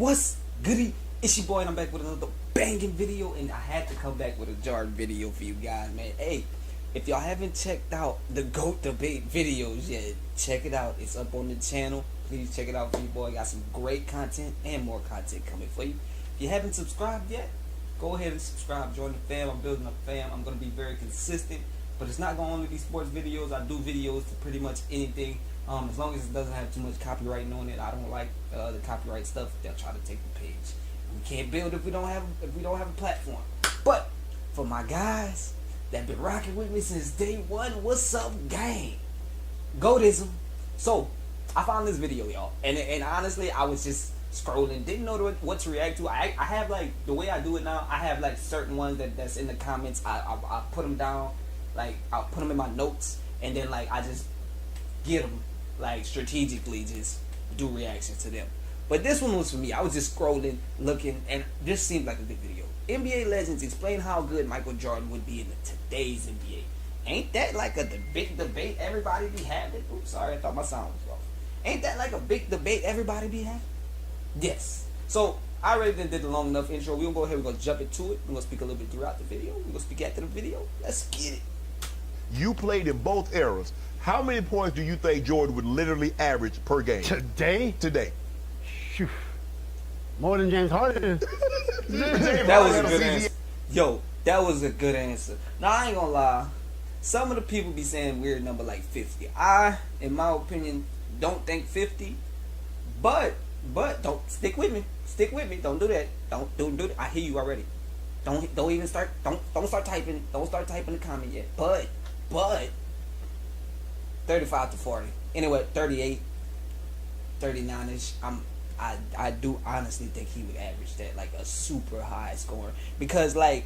What's goody? It's your boy, and I'm back with another banging video, and I had to come back with a Jordan video for you guys, man. Hey, if y'all haven't checked out the GOAT debate videos yet, check it out. It's up on the channel. Please check it out for you, boy. Got some great content and more content coming for you. If you haven't subscribed yet, go ahead and subscribe. Join the fam. I'm building a fam. I'm gonna be very consistent, but it's not gonna only be sports videos. I do videos for pretty much anything. As long as it doesn't have too much copyright on it. I don't like the copyright stuff. They'll try to take the page. We can't build if we don't have a platform. But for my guys that been rocking with me since day one, what's up, gang? Goatism. So I found this video, y'all, and honestly, I was just scrolling, didn't know what to react to. I have, like, the way I do it now, I have like certain ones that's in the comments. I put them down, like I'll put them in my notes, and then like I just get them, like, strategically just do reactions to them. But this one was for me. I was just scrolling, looking, and this seemed like a good video. NBA legends explain how good Michael Jordan would be in today's NBA. Ain't that like a big debate everybody be having? Oops, sorry, I thought my sound was off. Ain't that like a big debate everybody be having? Yes. So I already did a long enough intro. We're gonna go ahead, we're gonna jump into it. We're gonna speak a little bit throughout the video. We're gonna speak after the video. Let's get it. You played in both eras. How many points do you think Jordan would literally average per game? Today? Today. Phew. More than James Harden. That was a good answer. Yo, that was a good answer. Now, I ain't gonna lie. Some of the people be saying weird number like 50. I, in my opinion, don't think 50. But don't stick with me. Stick with me. Don't do that. Don't do that. I hear you already. Don't even start. Don't start typing. Don't start typing the comment yet. But 35 to 40. Anyway, 38, 39ish. I do honestly think he would average that, like a super high score, because like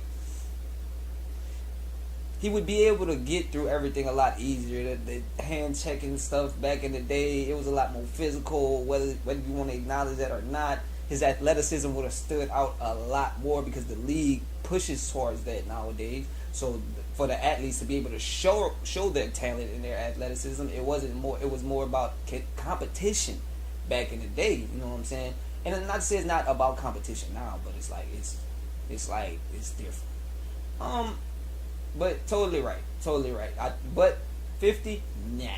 he would be able to get through everything a lot easier. The hand checking stuff back in the day, it was a lot more physical, whether you want to acknowledge that or not. His athleticism would have stood out a lot more because the league pushes towards that nowadays. So for the athletes to be able to show their talent and their athleticism, it was more about competition back in the day. You know what I'm saying? And not to say it's not about competition now, but it's different. But totally right. But 50, nah.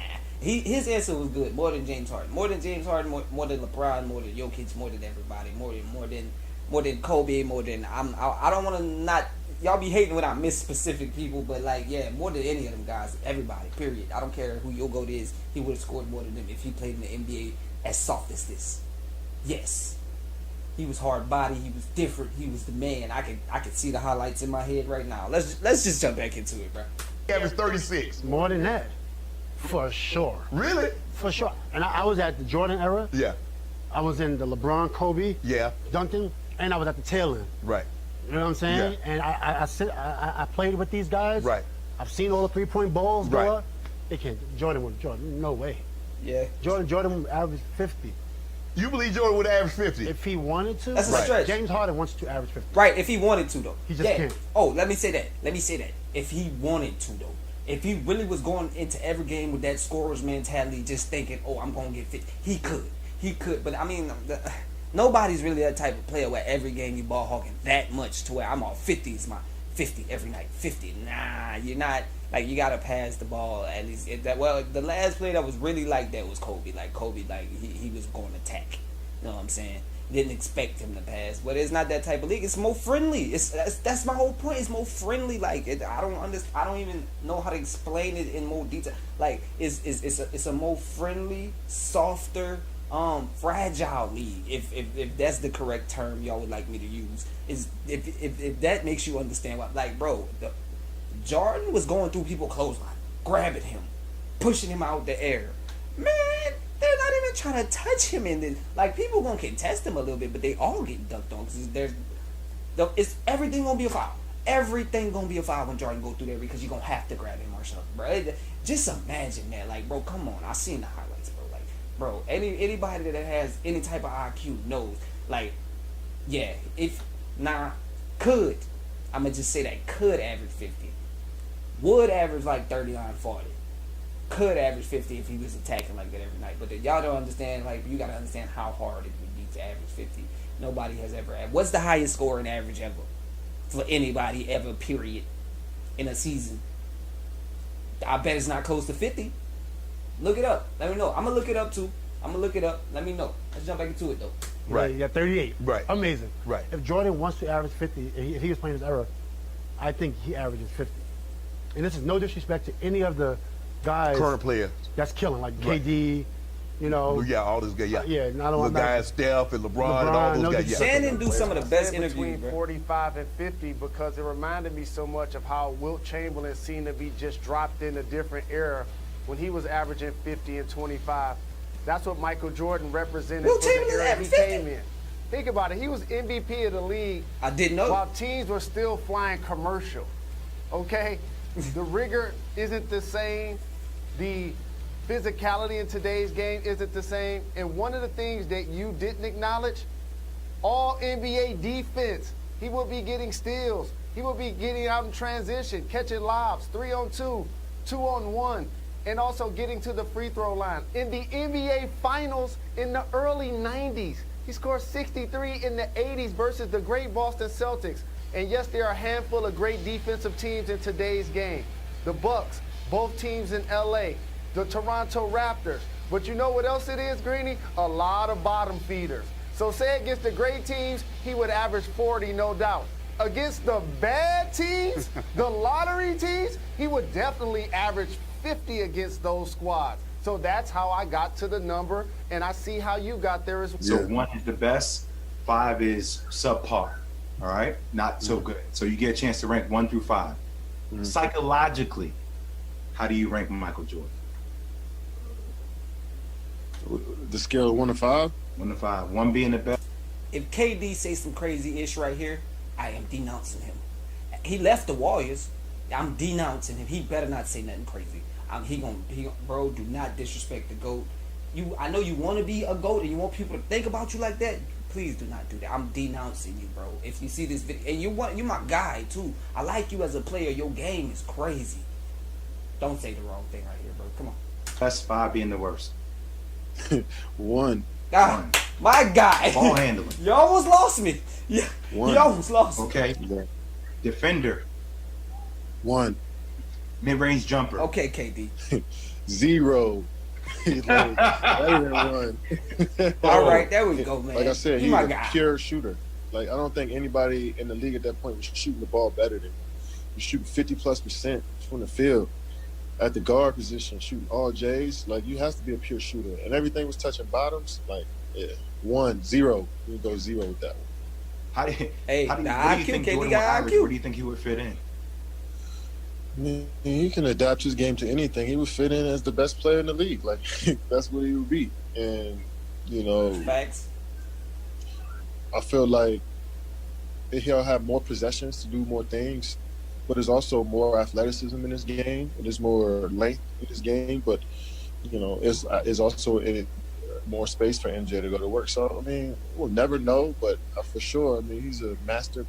His answer was good. More than James Harden. More than LeBron. More than Jokic. More than everybody. More than Kobe. More than I don't want to not. Y'all be hating when I miss specific people, but like, yeah, more than any of them guys. Everybody. Period. I don't care who your GOAT is. He would have scored more than them if he played in the NBA as soft as this. Yes. He was hard body. He was different. He was the man. I could see the highlights in my head right now. Let's just jump back into it, bro. He averaged 36. More than that. For sure. Really? For sure. And I was at the Jordan era. Yeah. I was in the LeBron, Kobe, Yeah. Duncan, and I was at the tail end. Right. You know what I'm saying? Yeah. And I played with these guys. Right. I've seen all the 3-point balls go Right. up. They can't. Jordan, no way. Yeah. Jordan averaged 50. You believe Jordan would average 50? If he wanted to. That's a stretch. James Harden wants to average 50. Right, if he wanted to, though. He just can't. Oh, let me say that. If he wanted to, though. If he really was going into every game with that scorer's mentality, just thinking, oh, I'm going to get 50, he could. But, I mean, nobody's really that type of player where every game you ball hawking that much to where I'm all 50 is my 50 every night. 50. Nah, you're not. Like, you got to pass the ball at least. The last player that was really like that was Kobe. Like, Kobe, like, he was going to attack. You know what I'm saying? Didn't expect him to pass, but it's not that type of league. It's more friendly. That's my whole point. It's more friendly. Like, I don't even know how to explain it in more detail. Like, it's a more friendly, softer, fragile league. If that's the correct term y'all would like me to use. Is if that makes you understand what, like, bro, Jordan was going through people's clothesline, grabbing him, pushing him out the air. Man, they're not even trying to touch him, and then like people gonna contest him a little bit, but they all get dunked on because it's everything gonna be a foul. Everything gonna be a foul when Jordan go through there because you're gonna have to grab him or something, bro. Just imagine that, like, bro, come on. I seen the highlights, bro. Like, bro, anybody that has any type of IQ knows, like, yeah, could, I'm gonna just say that, could average 50, would average like 39, 40. Could average 50 if he was attacking like that every night. But y'all don't understand, like, you gotta understand how hard it would be to average 50 Nobody has ever had. What's the highest scoring average ever for anybody ever? Period. In a season. I bet it's not close to 50. Look it up. Let me know. I'm gonna look it up too. I'm gonna look it up. Let me know. Let's jump back into it though. Right. Yeah, 38. Right. Amazing. Right. If Jordan wants to average 50, if he was playing his era, I think he averages 50. And this is no disrespect to any of the guys Current player. that's killing, like Right. KD, you know. Yeah, all those guys. Yeah. Yeah, and I don't the want guys, Steph and LeBron and all LeBron, those no guys. Yeah. disrespect. Shannon do some of the best Between interviews, bro. 45 and 50 because it reminded me so much of how Wilt Chamberlain seemed to be just dropped in a different era when he was averaging 50 and 25. That's what Michael Jordan represented Wilt for the Chamberlain era he averaged 50? came in. Think about it. He was MVP of the league I didn't know. while teams were still flying commercial. Okay? The rigor isn't the same. The physicality in today's game isn't the same. And one of the things that you didn't acknowledge, all NBA defense. He will be getting steals. He will be getting out in transition, catching lobs, 3-on-2, 2-on-1, and also getting to the free throw line. In the NBA Finals in the early 90s, he scored 63 in the 80s versus the great Boston Celtics. And yes, there are a handful of great defensive teams in today's game. The Bucks, both teams in LA, the Toronto Raptors. But you know what else it is, Greeny? A lot of bottom feeders. So say against the great teams, he would average 40, no doubt. Against the bad teams, the lottery teams, he would definitely average 50 against those squads. So that's how I got to the number, and I see how you got there as well. So 1 is the best, 5 is subpar. All right, not so good. So you get a chance to rank 1 through 5. Psychologically, how do you rank Michael Jordan? The scale of 1 to 5? 1 to 5. 1 being the best. If KD say some crazy ish right here, I am denouncing him. He left the Warriors. I'm denouncing him. He better not say nothing crazy. Bro, do not disrespect the GOAT. I know you want to be a GOAT and you want people to think about you like that. Please do not do that. I'm denouncing you, bro. If you see this video, and you my guy too. I like you as a player. Your game is crazy. Don't say the wrong thing right here, bro. Come on. Best, 5 being the worst. 1. Ah, my guy. Ball handling. You almost lost me. Yeah, One. you almost lost me. Okay. Yeah. Defender. 1. Mid-range jumper. Okay, KD. 0. Like, not even 1. All right, there we go, man. Like I said, you he's my a guy. pure shooter. Like, I don't think anybody in the league at that point was shooting the ball better than him. He shooting 50+% from the field. At the guard position, shooting all J's. Like, you have to be a pure shooter. And everything was touching bottoms. Like, yeah. 1, 0. You go 0 with that one. How do you, Hey, how do you, the where do you IQ, think KD Jordan got would average? IQ. Where do you think he would fit in? I mean, he can adapt his game to anything. He would fit in as the best player in the league. Like, that's what he would be. And, you know, Facts. I feel like he'll have more possessions to do more things, but there's also more athleticism in his game. And there's more length in his game, but, you know, is also more space for MJ to go to work. So, I mean, we'll never know, but for sure, I mean, he's a masterful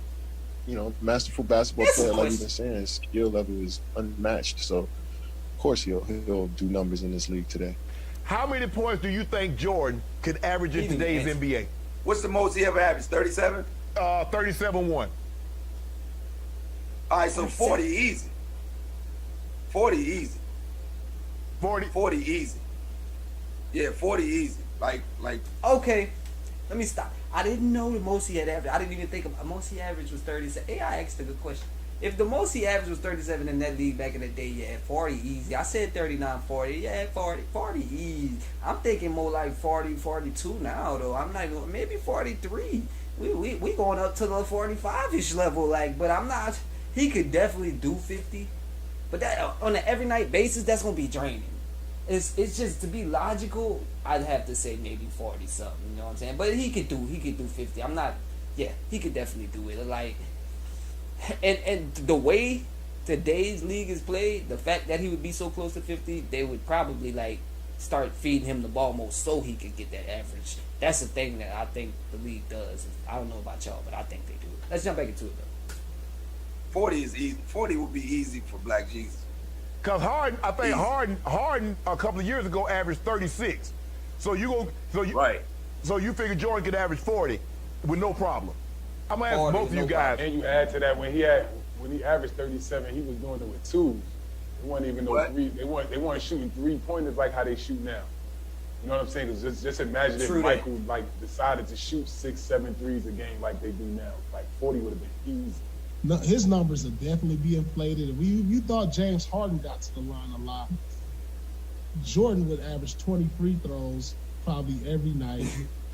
basketball That's a player. Like question. we've been saying, his skill level is unmatched. So, of course, he'll do numbers in this league today. How many points do you think Jordan could average in Even today's yes. NBA? What's the most he ever averaged? 37? 37-1. All right, so 40 easy. 40 easy. 40. 40 easy. Yeah, 40 easy. Like Okay, let me stop. I didn't know the most he had averaged. I didn't even think of most he averaged was 37. Hey, I asked a good question. If the most he averaged was 37 in that league back in the day, yeah, 40 easy. I said 39, 40. Yeah, 40 easy. I'm thinking more like 40, 42 now, though. I'm not even, maybe 43. We going up to the 45-ish level, like, but I'm not. He could definitely do 50, but that on an every night basis, that's gonna be draining. It's just to be logical, I'd have to say maybe 40 something. You know what I'm saying? But he could do 50. I'm not. Yeah, he could definitely do it. Like, and the way today's league is played, the fact that he would be so close to 50, they would probably like start feeding him the ball more so he could get that average. That's the thing that I think the league does. I don't know about y'all, but I think they do. Let's jump back into it though. 40 is easy. 40 would be easy for Black Jesus. Because Harden, I think Easy. Harden a couple of years ago averaged 36. So you Right. So you figure Jordan could average 40. with no problem. I'm gonna ask 40 both of with you no guys. And you add to that when he averaged 37, he was doing it with twos. It wasn't even no What? three. They weren't shooting 3-pointers like how they shoot now. You know what I'm saying? 'Cause just imagine True if that. Michael like decided to shoot 6, 7 threes a game like they do now. Like 40 would have been easy. No, his numbers will definitely be inflated. You thought James Harden got to the line a lot. Jordan would average 20 free throws probably every night.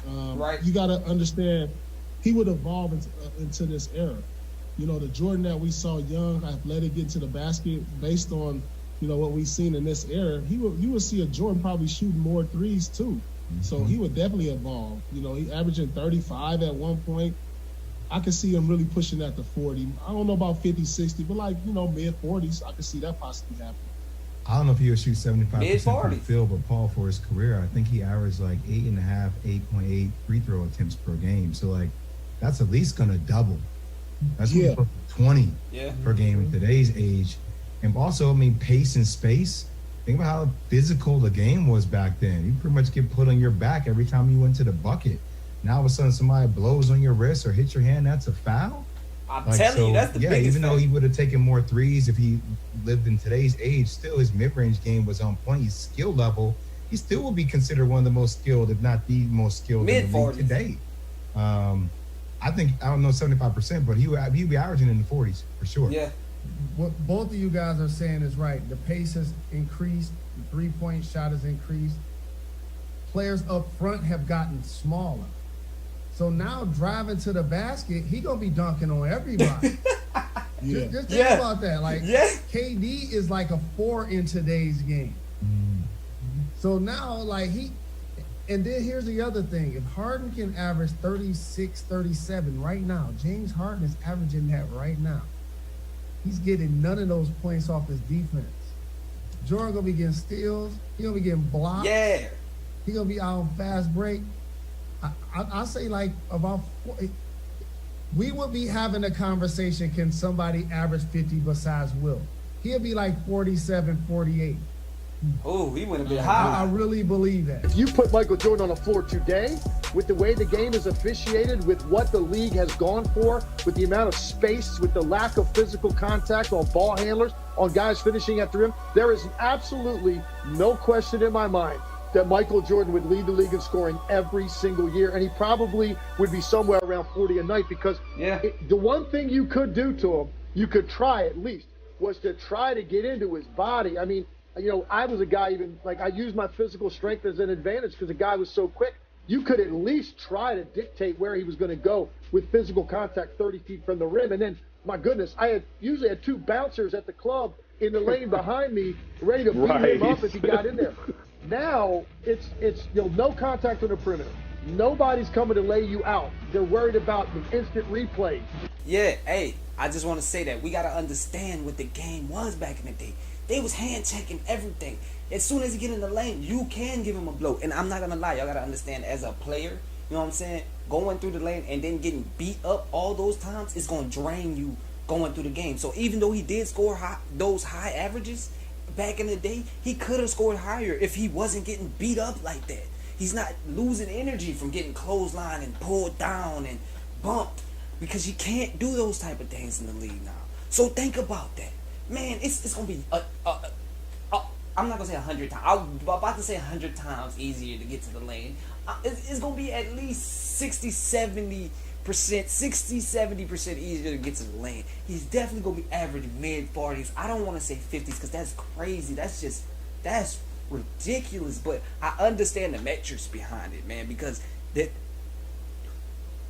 Right. You got to understand, he would evolve into this era. You know, the Jordan that we saw young, athletic, get to the basket based on, you know, what we've seen in this era, you would see a Jordan probably shooting more threes too. So he would definitely evolve. You know, he averaging 35 at one point. I could see him really pushing that to 40. I don't know about 50, 60, but like, you know, mid-40s, I could see that possibly happening. I don't know if he would shoot 75% from the Mid-40s. field, but Paul, for his career, I think he averaged like 8.5, 8.8 free throw attempts per game. So like, that's at least gonna double. That's Yeah. 20 Yeah. per game in today's age. And also, I mean, pace and space. Think about how physical the game was back then. You pretty much get put on your back every time you went to the bucket. Now all of a sudden somebody blows on your wrist or hits your hand, that's a foul? I'm telling you, that's the biggest even though thing. he would have taken more threes if he lived in today's age, still his mid-range game was on point. His skill level, he still will be considered one of the most skilled, if not the most skilled in the league Mid-40s. today. I think, I don't know 75%, but he'd be averaging in the 40s for sure. Yeah. What both of you guys are saying is right. The pace has increased. The three-point shot has increased. Players up front have gotten smaller. So now driving to the basket, he gonna be dunking on everybody. Yeah. Just think about that. Like Yeah. KD is like a 4 in today's game. So now like and then here's the other thing. If Harden can average 36, 37 right now, James Harden is averaging that right now. He's getting none of those points off his defense. Jordan gonna be getting steals. He gonna be getting blocks. Yeah. He gonna be out on fast break. I say like about we would be having a conversation. Can somebody average 50 besides Will? He'll be like 47, 48. Oh, he went a bit I high. really believe that. If you put Michael Jordan on the floor today, with the way the game is officiated, with what the league has gone for, with the amount of space, with the lack of physical contact on ball handlers, on guys finishing at the rim, there is absolutely no question in my mind that Michael Jordan would lead the league in scoring every single year, and he probably would be somewhere around 40 a night because the one thing you could do to him, you could try at least, was to try to get into his body. I mean, you know, I was a guy even, like I used my physical strength as an advantage because the guy was so quick. You could at least try to dictate where he was going to go with physical contact 30 feet from the rim. And then, my goodness, I usually had 2 bouncers at the club in the lane behind me ready to beat him up if he got in there. Now, it's you know, no contact on the perimeter. Nobody's coming to lay you out. They're worried about the instant replay. Yeah, hey, I just want to say that we got to understand what the game was back in the day. They was hand checking everything. As soon as he get in the lane, you can give him a blow. And I'm not going to lie, y'all got to understand, as a player, you know what I'm saying, going through the lane and then getting beat up all those times is going to drain you going through the game. So even though he did score those high averages back in the day, he could have scored higher if he wasn't getting beat up like that. He's not losing energy from getting clotheslined and pulled down and bumped because you can't do those type of things in the league now. So think about that. Man, it's going to be, I'm not going to say 100 times. I'm about to say 100 times easier to get to the lane. It's going to be at least 60-70% easier to get to the lane. He's definitely going to be averaging mid-40s. I don't want to say 50s because that's crazy. That's ridiculous. But I understand the metrics behind it, man, because it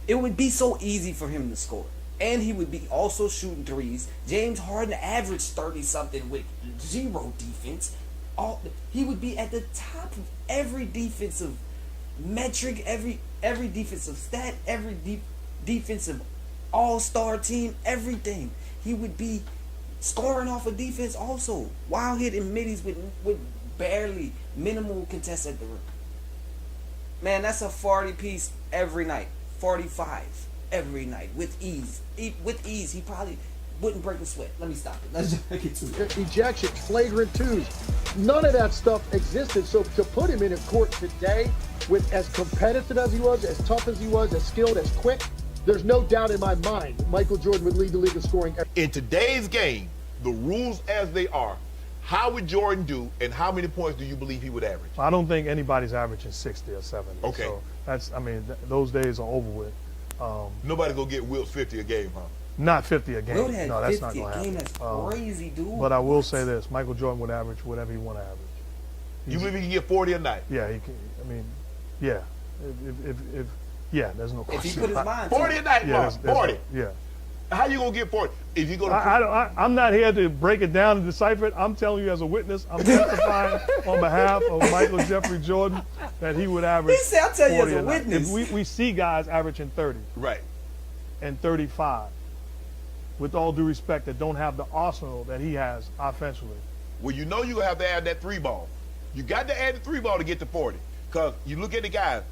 would be so easy for him to score. And he would be also shooting threes. James Harden averaged 30-something with 0 defense. He would be at the top of every defensive metric, every defensive stat, every defensive all-star team, everything. He would be scoring off of defense also, while hitting middies with barely minimal contests at the rim. Man, that's a 40 piece every night. 45 every night with ease. With ease, he probably wouldn't break a sweat. Let me stop it. Let's just get to it. Ejections, flagrant twos, none of that stuff existed. So to put him in a court today, with as competitive as he was, as tough as he was, as skilled, as quick, there's no doubt in my mind that Michael Jordan would lead the league in scoring. In today's game, the rules as they are, how would Jordan do, and how many points do you believe he would average? I don't think anybody's averaging 60 or 70. Okay. So that's, those days are over with. Nobody's going to get Wilt's 50 a game, huh? Not 50 a game. Wilt had No, that's 50 not going to a happen. game. That's crazy, dude. But I will say this: Michael Jordan would average whatever he want to average. You believe he can get 40 a night? Yeah, he can. Yeah. If yeah, there's no question. If he put his mind to 40 a night, Yeah, Mark. there's 40. yeah. How you going to get 40? If you go to I'm not here to break it down and decipher it. I'm telling you as a witness, I'm testifying on behalf of Michael Jeffrey Jordan that he would average. He said, I'll tell you 40 as a night. witness. If we see guys averaging 30 right, and 35, with all due respect, that don't have the arsenal that he has offensively. well, you know you're going to have to add that 3 ball. You got to add the 3 ball to get to 40. Because you look at the guys,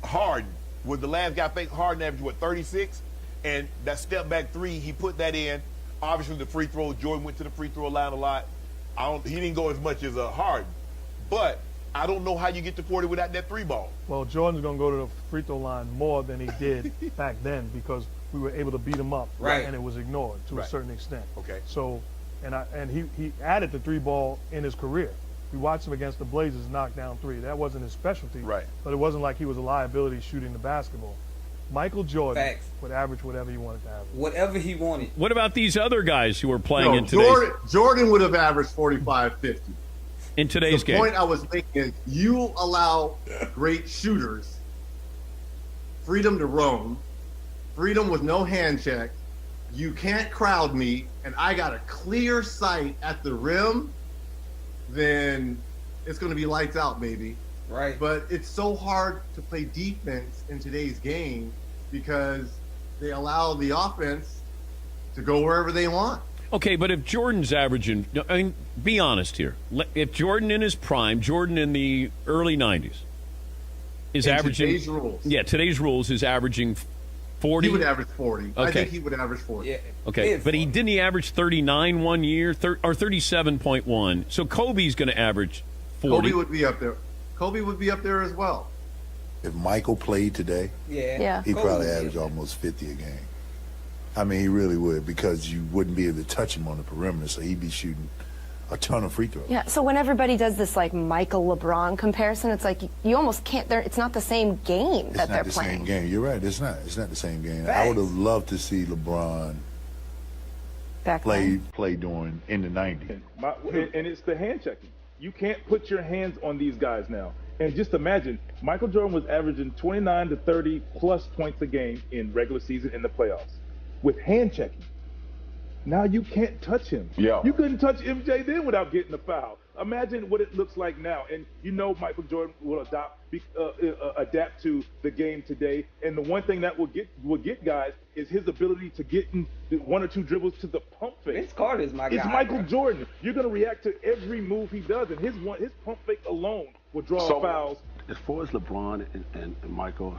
Harden was the last guy. Harden averaged, what, 36? And that step back 3, he put that in. Obviously, the free throw, Jordan went to the free throw line a lot. He didn't go as much as Harden. But I don't know how you get to 40 without that 3 ball. Well, Jordan's going to go to the free throw line more than he did back then because we were able to beat him up, Right. and it was ignored to Right. a certain extent. Okay. So, and he added the 3 ball in his career. We watched him against the Blazers knock down 3. That wasn't his specialty. Right. But it wasn't like he was a liability shooting the basketball. Michael Jordan Facts. would average whatever he wanted to average. Whatever he wanted. What about these other guys who are playing No, in today's Jordan would have averaged 45, 50. in today's The game? point I was making is you allow great shooters freedom to roam, freedom with no hand check. You can't crowd me, and I got a clear sight at the rim, then it's going to be lights out, baby. Right. But it's so hard to play defense in today's game because they allow the offense to go wherever they want. Okay, but if Jordan's averaging, be honest here. If Jordan in his prime, Jordan in the early 90s, is In averaging today's rules. Yeah, today's rules is averaging 40. He would average 40. I Okay. think he would average 40. Yeah. Okay, but he average 39 one year or 37.1. So Kobe's going to average 40. Kobe would be up there. Kobe would be up there as well. If Michael played today, Yeah. he'd Kobe probably would be average up almost 50 a game. I mean, he really would because you wouldn't be able to touch him on the perimeter, so he'd be shooting a ton of free throws. Yeah, so when everybody does this like Michael LeBron comparison, it's like you almost can't. It's not the same game that they're It's not the playing. same game. You're right. It's not. It's not the same game. Facts. I would have loved to see LeBron Back play during in the 90s. And it's the hand checking. You can't put your hands on these guys now. And just imagine, Michael Jordan was averaging 29 to 30 plus points a game in regular season in the playoffs with hand checking. Now you can't touch him. Yeah. You couldn't touch MJ then without getting a foul. Imagine what it looks like now. And you know Michael Jordan will adapt to the game today. And the one thing that will get guys is his ability to get in 1 or 2 dribbles to the pump fake. Vince Carter's my guy. It's Michael bro. Jordan. You're going to react to every move he does, and his pump fake alone will draw fouls. As far as LeBron and Michael,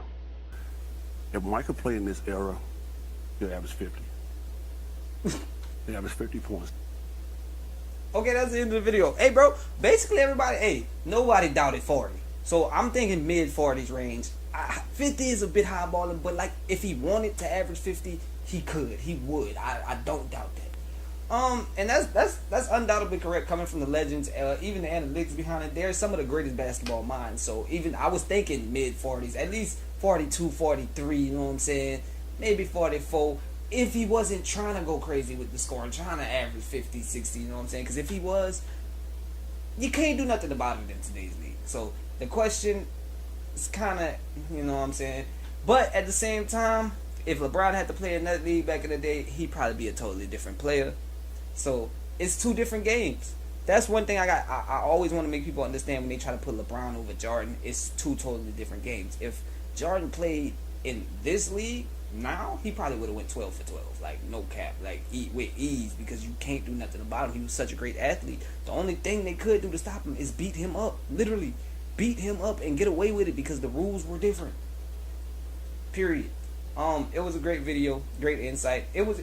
if Michael played in this era, he'll average 50. He average 50 points. Okay, that's the end of the video. Hey, bro, basically everybody, nobody doubted 40. So I'm thinking mid-40s range. 50 is a bit highballing, but like if he wanted to average 50, he could. He would. I don't doubt that. And that's undoubtedly correct coming from the legends. Even the analytics behind it, they're some of the greatest basketball minds. So even I was thinking mid-40s, at least 42, 43, you know what I'm saying? Maybe 44. If he wasn't trying to go crazy with the scoring, trying to average 50, 60, you know what I'm saying? Because if he was, you can't do nothing about it in today's league. So the question is kind of, you know what I'm saying? But at the same time, if LeBron had to play in that league back in the day, he'd probably be a totally different player. So it's 2 different games. That's one thing I always want to make people understand when they try to put LeBron over Jordan. It's 2 totally different games. If Jordan played in this league, now he probably would have went 12 for 12, like no cap, like with ease, because you can't do nothing about him. He was such a great athlete. The only thing they could do to stop him is beat him up, literally beat him up and get away with it because the rules were different. Period. It was a great video, great insight. It was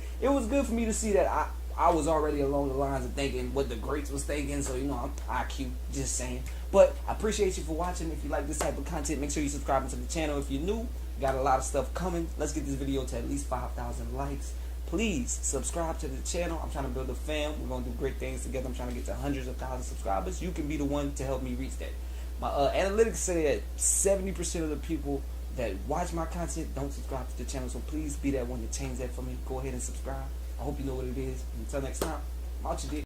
good for me to see that I was already along the lines of thinking what the greats was thinking, so I'm IQ, just saying. But I appreciate you for watching. If you like this type of content, make sure you subscribe to the channel. If you're new, got a lot of stuff coming. Let's get this video to at least 5,000 likes. Please subscribe to the channel. I'm trying to build a fam. We're going to do great things together. I'm trying to get to hundreds of thousands of subscribers. You can be the one to help me reach that. My analytics say that 70% of the people that watch my content don't subscribe to the channel, so please be that one to change that for me. Go ahead and subscribe. I hope you know what it is. Until next time, I'm out your dick.